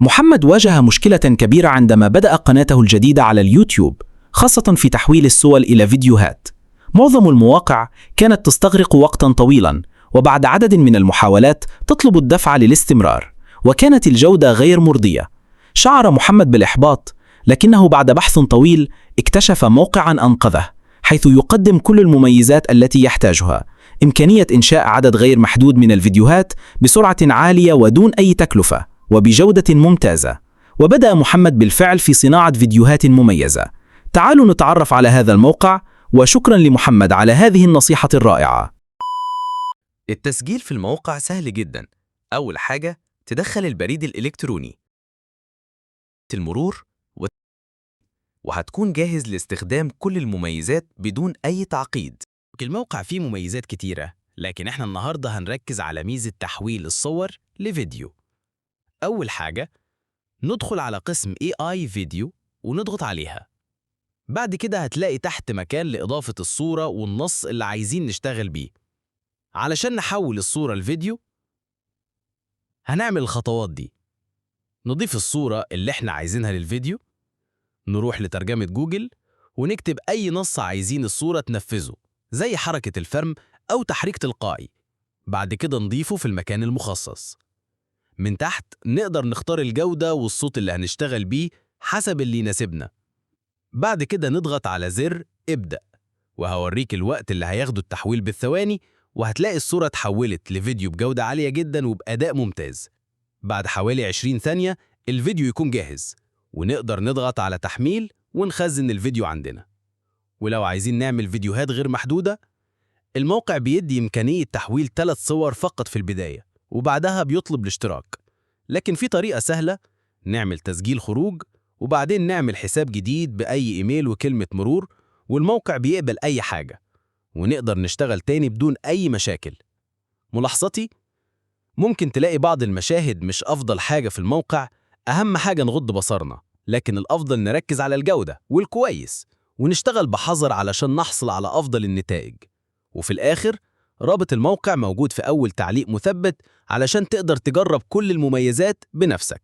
محمد واجه مشكلة كبيرة عندما بدأ قناته الجديدة على اليوتيوب، خاصة في تحويل الصور إلى فيديوهات. معظم المواقع كانت تستغرق وقتا طويلا، وبعد عدد من المحاولات تطلب الدفع للاستمرار، وكانت الجودة غير مرضية. شعر محمد بالإحباط، لكنه بعد بحث طويل اكتشف موقعا أنقذه، حيث يقدم كل المميزات التي يحتاجها: إمكانية إنشاء عدد غير محدود من الفيديوهات بسرعة عالية ودون أي تكلفة وبجودة ممتازة. وبدأ محمد بالفعل في صناعة فيديوهات مميزة. تعالوا نتعرف على هذا الموقع، وشكرا لمحمد على هذه النصيحة الرائعة. التسجيل في الموقع سهل جدا. أول حاجة تدخل البريد الإلكتروني، المرور وهتكون جاهز لاستخدام كل المميزات بدون أي تعقيد. الموقع فيه مميزات كتيرة، لكن احنا النهاردة هنركز على ميزة تحويل الصور لفيديو. أول حاجة ندخل على قسم AI فيديو ونضغط عليها. بعد كده هتلاقي تحت مكان لإضافة الصورة والنص اللي عايزين نشتغل بيه. علشان نحول الصورة لفيديو هنعمل الخطوات دي: نضيف الصورة اللي احنا عايزينها للفيديو، نروح لترجمة جوجل ونكتب أي نص عايزين الصورة تنفذه، زي حركة الفرم أو تحريك تلقائي. بعد كده نضيفه في المكان المخصص. من تحت نقدر نختار الجودة والصوت اللي هنشتغل بيه حسب اللي يناسبنا. بعد كده نضغط على زر ابدأ، وهوريك الوقت اللي هياخده التحويل بالثواني، وهتلاقي الصورة اتحولت لفيديو بجودة عالية جدا وبأداء ممتاز. بعد حوالي 20 ثانية الفيديو يكون جاهز، ونقدر نضغط على تحميل ونخزن الفيديو عندنا. ولو عايزين نعمل فيديوهات غير محدودة، الموقع بيدي إمكانية تحويل 3 صور فقط في البداية، وبعدها بيطلب الاشتراك. لكن في طريقة سهلة: نعمل تسجيل خروج وبعدين نعمل حساب جديد بأي إيميل وكلمة مرور، والموقع بيقبل أي حاجة، ونقدر نشتغل تاني بدون أي مشاكل. ملاحظتي: ممكن تلاقي بعض المشاهد مش أفضل حاجة في الموقع. أهم حاجة نغض بصرنا، لكن الأفضل نركز على الجودة والكويس ونشتغل بحذر علشان نحصل على أفضل النتائج. وفي الآخر، رابط الموقع موجود في أول تعليق مثبت علشان تقدر تجرب كل المميزات بنفسك.